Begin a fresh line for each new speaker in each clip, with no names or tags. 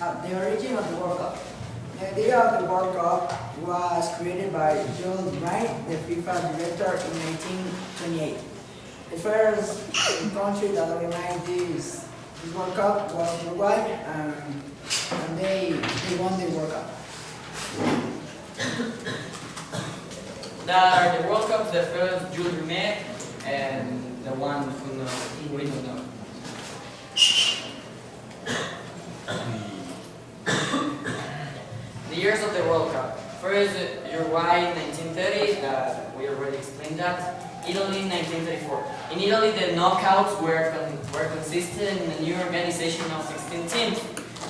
The origin of the World Cup. The idea of the World Cup was created by Jules Rimet, the FIFA director, in 1928. The first country that organized this World Cup was Uruguay, and they won the World Cup.
The World Cup, the first Jules Rimet, and the one who we don't know. The years of the World Cup. First, Uruguay in 1930, we already explained that. Italy in 1934. In Italy, the knockouts were consisted in a new organization of 16 teams.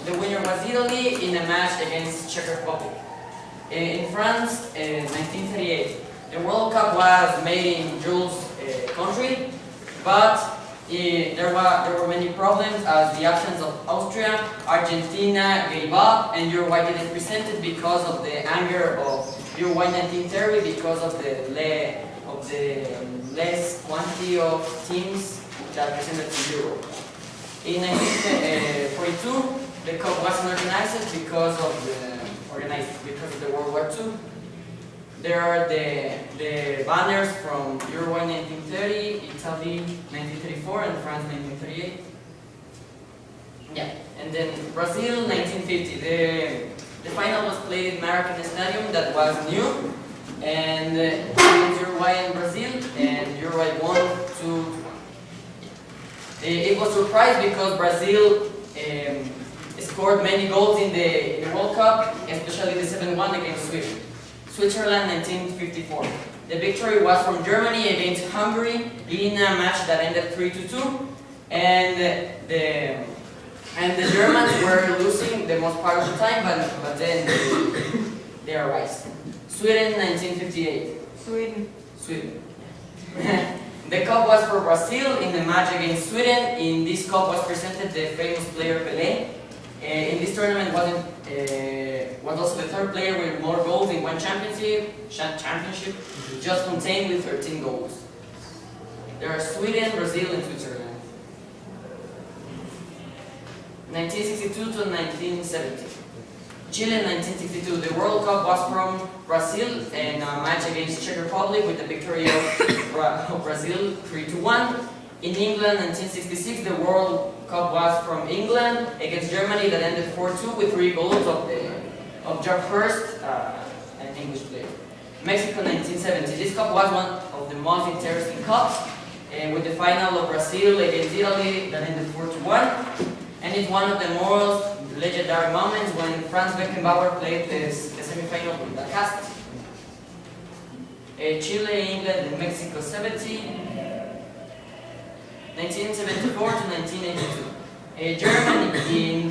The winner was Italy in a match against Czech Republic. In France, 1938. The World Cup was made in Jules' country, but there were many problems as the absence of Austria, Argentina gave up, and Uruguay didn't present it because of the anger of Uruguay 1930 because of the less quantity of teams that presented to Europe. In 1942, the cup wasn't organized because of the World War II. There are the banners from Uruguay 1930, Italy 1934, and France 1938. Yeah, and then Brazil 1950. The final was played in Maracanã Stadium, that was new, and against Uruguay and Brazil, and Uruguay won 2-1. It was surprised because Brazil scored many goals in the World Cup, especially the 7-1 against Sweden. Switzerland 1954. The victory was from Germany against Hungary in a match that ended 3-2, and the Germans were losing the most part of the time, but then they arise. Sweden 1958. Sweden. The cup was for Brazil in the match against Sweden. In this cup was presented the famous player Pelé. In this tournament was also the third player with more goals in one championship, just Fontaine with 13 goals. There are Sweden, Brazil, and Switzerland. 1962 to 1970. Chile 1962. The World Cup was from Brazil and a match against Czech Republic with the victory of Brazil 3-1. In England 1966, the World Cup was from England against Germany that ended 4-2 with 3 goals of Geoff Hurst, an English player. Mexico 1970. This cup was one of the most interesting cups, with the final of Brazil against Italy that ended 4-1. And it's one of the most legendary moments when Franz Beckenbauer played the semi-final with the cast. Chile, England, and Mexico 70. 1974 to 1982. Germany, in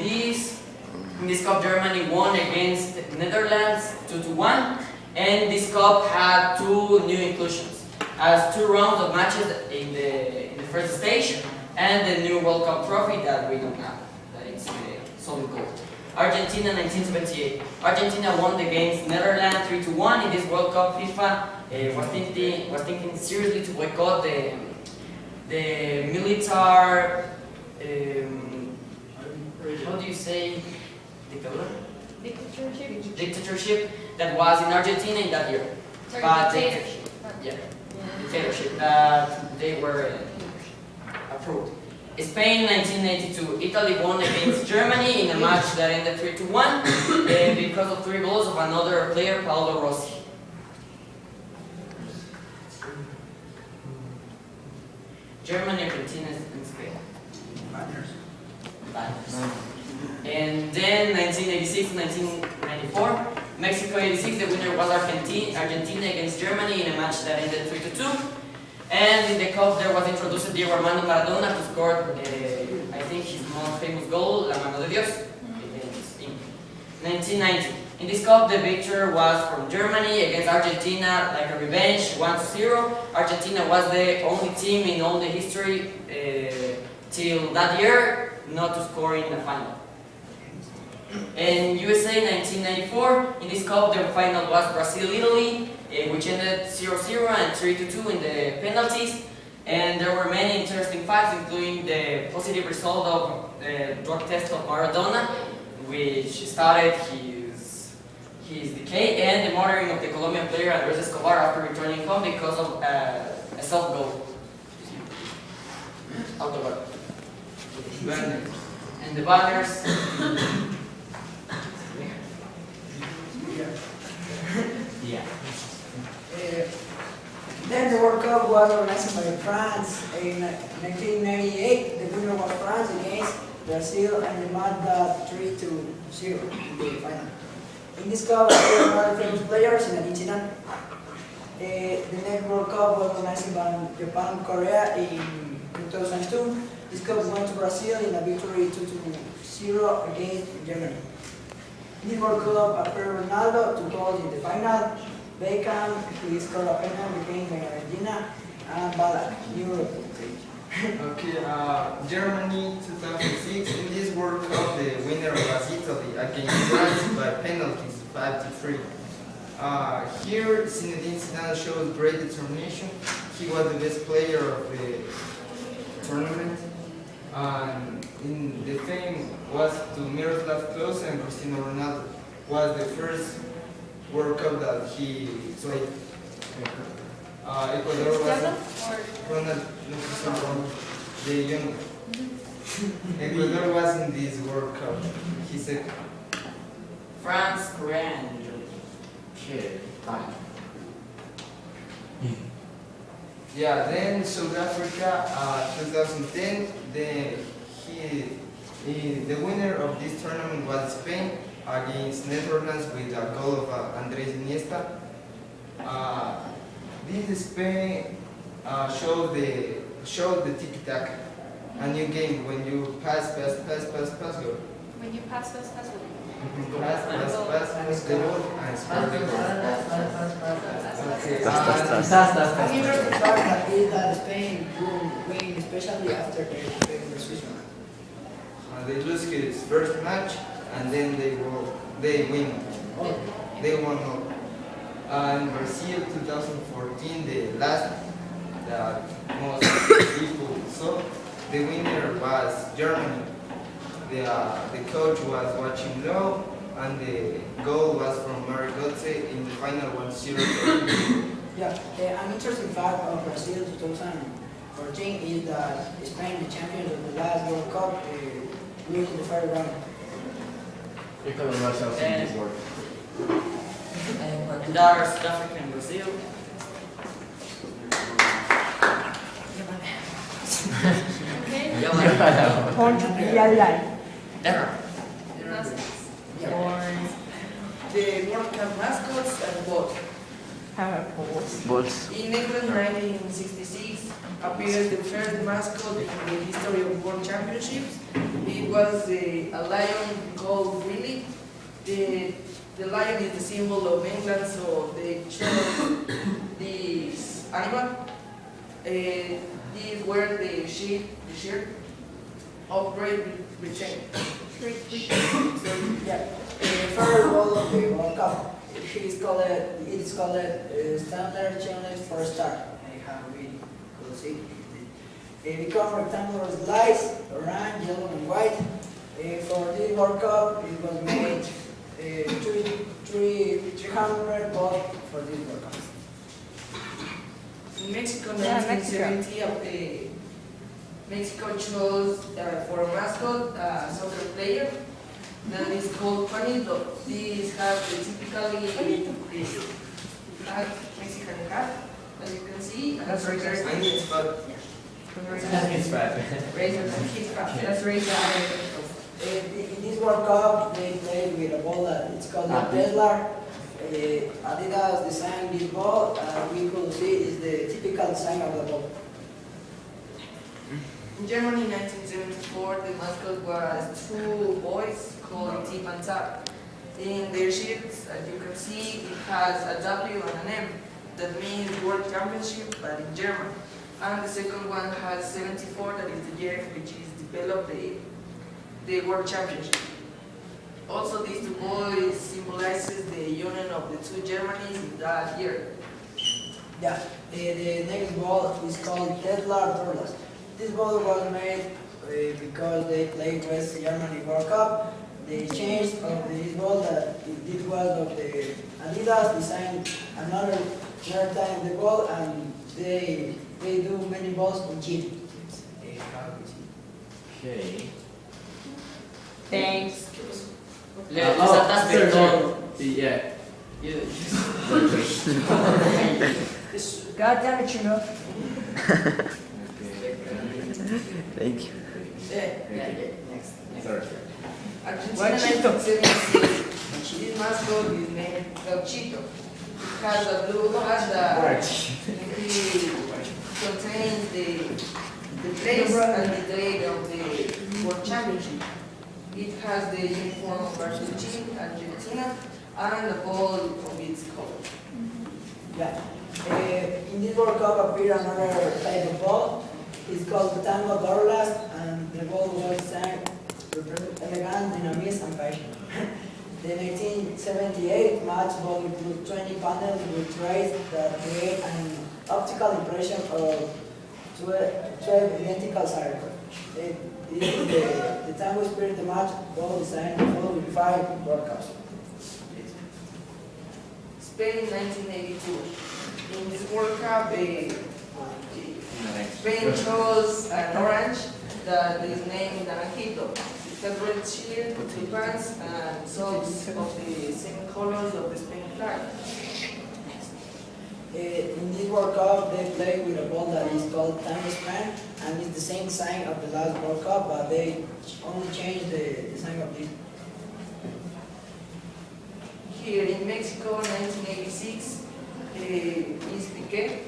this cup, Germany won against Netherlands 2-1, and this cup had 2 new inclusions, as 2 rounds of matches in the first stage, and the new World Cup trophy that we don't have, that is solid gold. Argentina 1978. Argentina won against Netherlands 3-1 in this World Cup. FIFA was thinking seriously to boycott the military, how do you say, dictatorship that was in Argentina in that year. Dictatorship that they were approved. Spain 1982. Italy won against Germany in a match that ended 3-1 because of 3 goals of another player, Paolo Rossi. Germany, Argentina, and Spain. Banners. And then 1986 to 1994, Mexico 86, the winner was Argentina against Germany in a match that ended 3-2. And in the cup there was introduced Diego Armando Maradona, who scored, I think, his most famous goal, La Mano de Dios, against England. 1990. In this cup, the victor was from Germany against Argentina, like a revenge, 1-0. Argentina was the only team in all the history till that year not to score in the final. In USA 1994, in this cup, the final was Brazil-Italy, which ended 0-0 and 3-2 in the penalties. And there were many interesting facts, including the positive result of the drug test of Maradona, which started his decay and the murdering of the Colombian player Andrés Escobar after returning home because of a self-goal. Autogol. And the banners. Yeah.
Then the World Cup was organized by France in 1998. The winner was France against Brazil and they made that 3-0 in the final. In this cup, there were other famous players in addition. The next World Cup was organized by Japan, Korea in 2002. This cup went to Brazil in a victory 2-0 against Germany. In this World Cup, after Ronaldo took goals in the final, Vega, who scored a penalty, became Argentina, and Balak, Europe.
Okay, Germany 2006. In this World Cup, the winner was Italy against France by penalties, 5-3. Here, Zinedine Zidane shows great determination. He was the best player of the tournament. In the fame was to Miroslav Klose and Cristiano Ronaldo. Was the first World Cup that he played. Ecuador was Ronald, the young. Ecuador was in this World Cup. He said
France, Korea, and Germany. Okay, fine.
yeah. Then South Africa, 2010. The winner of this tournament was Spain against Netherlands with a goal of Andrés Iniesta. This Spain showed the tiki-taka, a new game when you pass, go.
When you pass, go.
Pass the ball and score the goal. Okay.
Have you heard the fact that Spain will win, especially after they play with Switzerland?
They lose his first match and then they win. They won all. In Brazil 2014, the most people saw, the winner was Germany. The coach was watching low, and the goal was from Mario Götze in the final 1-0.
Yeah, an interesting fact of Brazil 2014 is that Spain, the champions of the last World Cup, reached the third round.
And there are South Africa and Brazil.
Okay.
There.
The World Cup mascots and balls.
Balls.
In England, 1966, appeared the first mascot in the history of World Championships. It was a lion called Willie. The lion is the symbol of England, so they chose this animal. These were the shirt of Great Britain.
Yeah, the first goal of the World Cup. It is called Standard Challenge for a Star. I have really cool see. It becomes rectangular slice, orange, yellow, and white. For this World Cup, it was made 300 balls for this World Cup.
In Mexico,
Yeah,
1970, Mexico chose for a mascot a soccer player that is called Juanito. These have the typically Mexican hat, as you can see. That's
I need to
That's raised
In this World Cup, they played with a ball that it's called a Tesla. Adidas designed this ball, and we could see is the typical design of the ball.
In Germany, 1974, the mascot was two boys called Tip and Tap. In their shirts, as you can see, it has a W and an M. That means World Championship, but in German. And the second one has 74, that is the year which is developed the World Championship. Also, these two boys symbolizes the union of the two Germanys in that year.
Yeah, the next ball is called Tesla Dorlas. This ball was made because they played West Germany World Cup. the change of this ball that it was of the Adidas designed another time the ball, and they do many balls in Chile.
Okay.
Thanks. Le saltaste todo.
Yeah.
God damn it, you know.
Thank you.
Next.
Sorry.
Argentina 1976, this mascot is named Gauchito. It has a blue hat that contains the place and the date of the World Championship. It has the uniform of Argentina and the ball of its color.
Yeah. In this World Cup appeared another type of ball. It's called the Tango Dorlas, and the ball was designed to represent elegance, dynamism, and fashion. The 1978 match ball includes 20 panels with rays that create an optical impression of 12 identical circles. The Tango Spirit the match ball designed following 5 World Cups.
Spain 1982. In this World Cup, Spain chose an orange that is named Naranjito. It has red shield, blue pants, and socks of the same colors of the Spain flag.
In this World Cup, they play with a ball that is called Tango Span, and it's the same sign of the last World Cup, but they only changed the design of this.
Here in Mexico, 1986, is Piqué.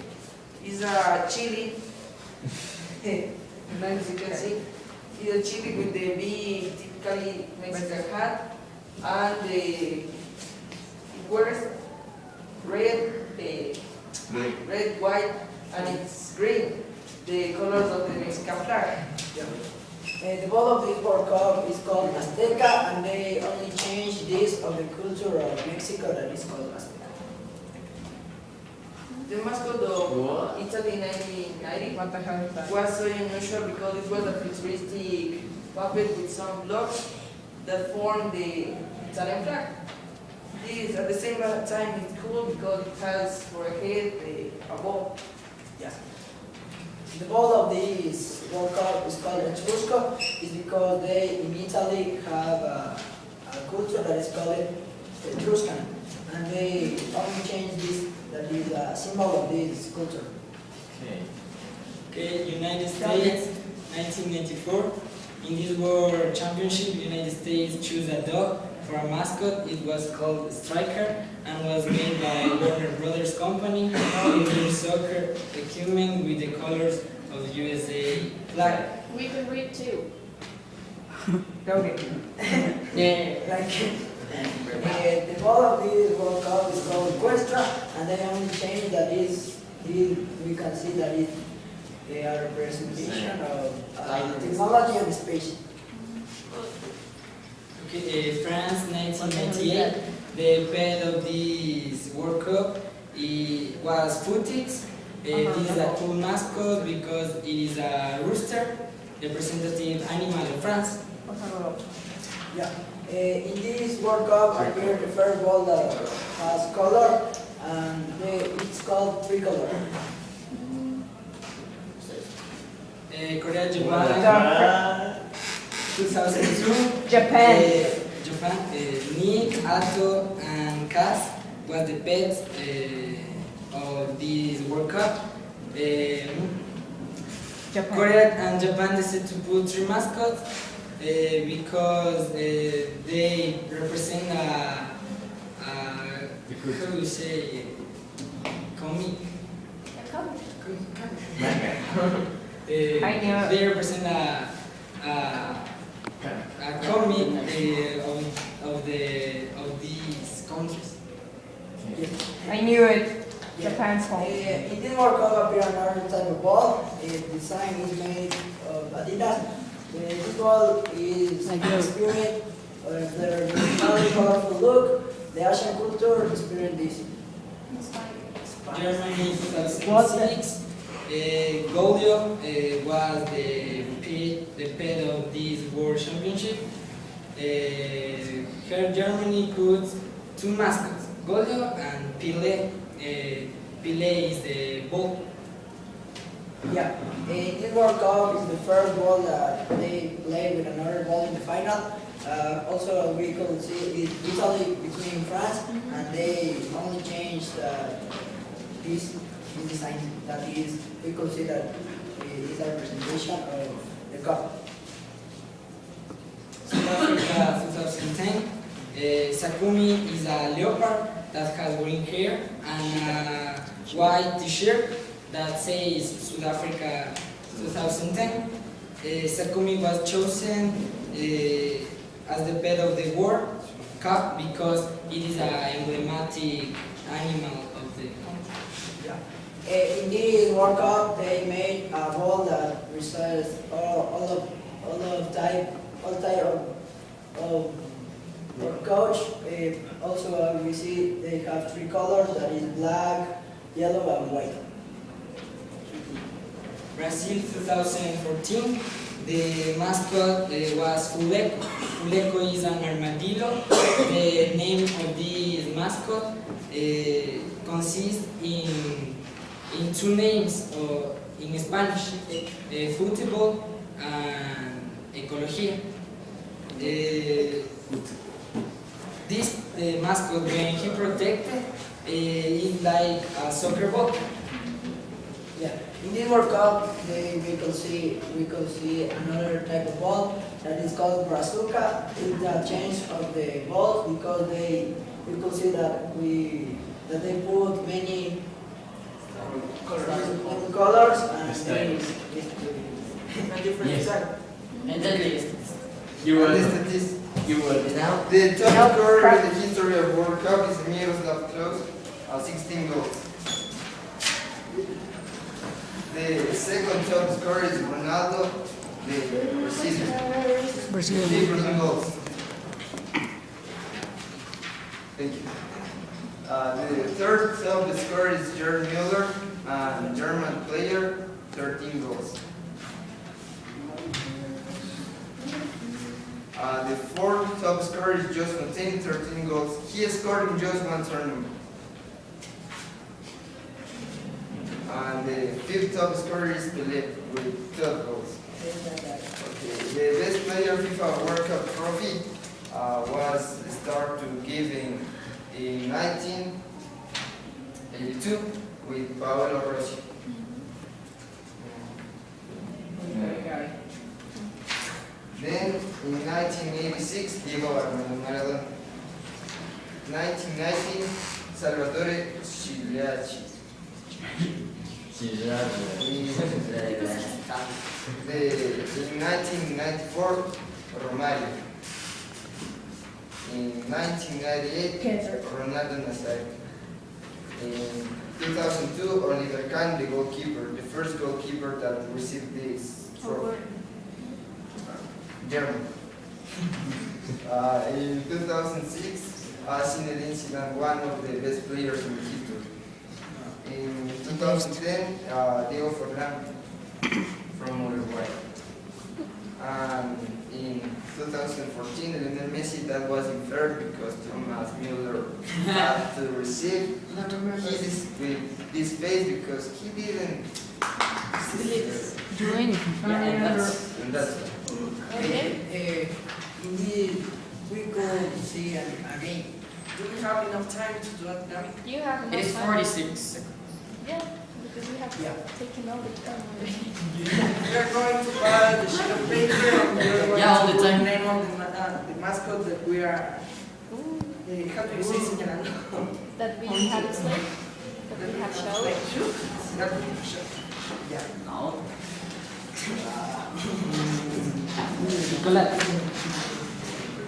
Is a chili. As you can see, he's a chili with the big, typically Mexican hat, and he wears red, white, and it's green, the colors of the Mexican flag.
The ball of this World Cup is called Azteca, and they only changed this of the culture of Mexico that is called Azteca.
The mascot of Italy 1990 was so unusual because it was a futuristic puppet with some blocks that formed the Italian flag. This, at the same time, it's cool because it has for a head a ball.
Yeah. The ball of this World Cup is called Etrusco, is because they in Italy have a culture that is called Etruscan, and they only changed this, that is a symbol of this culture.
Okay, United States, 1994. In this World Championship, United States chose a dog for a mascot. It was called Striker and was made by Warner Brothers Company. It used soccer equipment with the colors of the USA flag.
We can read too.
The ball of this World Cup is called Equestra, and they only changed that is, we can see that it they are representation of technology and space.
Okay, France, 1998. The pet of this World Cup was Footix. This is a cool mascot because it is a rooster, representative animal of France.
Yeah. In this World Cup appeared the first ball that has color, and it's called tricolor.
Korea, Japan, 2002.
Japan.
Japan. Nick, Alto, and Cass was the pets of this World Cup. Korea and Japan decided to put 3 mascots because they represent how do you say, comic. They represent a comic of these countries.
I knew it. Japan's home.
In this World Cup appeared another type of ball. The design is made of Adidas. This ball is spirit of their very colorful look. The Asian culture experienced this.
Germany 2006. Goldio was the pet of this World Championship. Here Germany puts two mascots, Golio and Pile. Pile is the bull.
Yeah, this World Cup is the first ball that they play with another ball in the final. Also, we could see Italy between France, and they only changed this design. That is, we could see that it is a representation of the cup.
South Africa 2010. Sakumi is a leopard that has green hair and a white t-shirt that says South Africa 2010. Sakumi was chosen as the pet of the World Cup because it is an emblematic animal of the country.
Yeah. In this World Cup, they made a ball that resists all type of coach. Also, we see they have three colors, that is black, yellow, and white.
Brazil 2014, the mascot was Fuleco. Fuleco is an armadillo. The name of this mascot consists in two names in Spanish, football and ecología. This mascot, when he protected, is like a soccer ball.
Yeah. In this World Cup, we could see another type of ball that is called brazuca. It's a change of the balls because we could see that they put many colors and different design.
And then
You will now. The top scorer in the history of World Cup is Miroslav Klose, 16 goals. The second top scorer is Ronaldo, the Brazilian, 15 goals. Thank you. The third top scorer is Gerd Müller, a German player, 13 goals. The fourth top scorer is Jos Fontaine, 13 goals. He scored in just one tournament. And the fifth top scorer is Pelé with 12 goals. Okay. The best player FIFA World Cup trophy was started to give in 1982 with Paolo Rossi. Then in 1986, Diego Armando Maradona. 1990, Salvatore Schillaci. In 1994, Romario. In 1998, Ronaldo Nazario. In 2002, Oliver Kahn, the goalkeeper, the first goalkeeper that received this trophy. German. In 2006, Zinedine Zidane, one of the best players in history. In 2010, Diego Forlán from Uruguay. And in 2014, Lionel Messi, that was unfair because Thomas Müller had to receive with this face because he didn't
do anything.
and that's
Indeed, we could see again.
Do we have enough time to do it now?
You have enough
it is
time.
46 seconds.
Yeah, because we have taken all the time already.
We are going to buy the sheet of paper and we are going
Yeah, all
to
the time.
name all the mascot that we are. How do you say señalando?
That we have displayed, that we have showed.
That we have showed. Yeah.
No.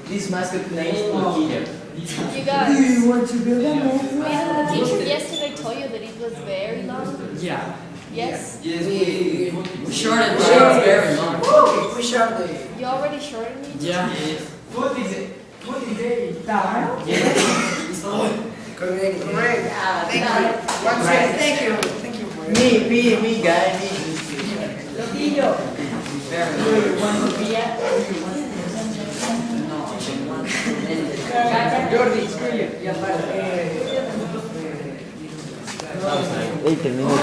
This mascot name is Porquillo.
You guys,
want to build a
the teacher yesterday told you that it was very long.
Yeah.
Yes?
Yes,
We shorted, but it's very long.
We share the.
You already shorted me?
Yeah.
What is it? Tile? Correct.
Correct. Thank you. Once again, thank you. Thank you for it.
Me, guy, me.
Loquillo.
Very long.
Want to be at?
No.
Jordi, y aparte,
20 minutos.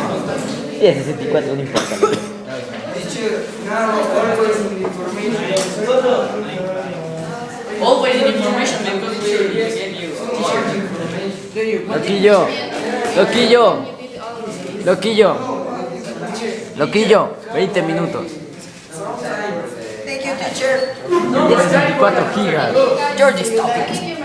10:64, no importa.
Teacher, now always in information.
Always in information because we gave you more information.
Loquillo, loquillo, loquillo, loquillo, 20 minutos.
thank you, teacher.
10:64 gigas.
Jordi, stop it.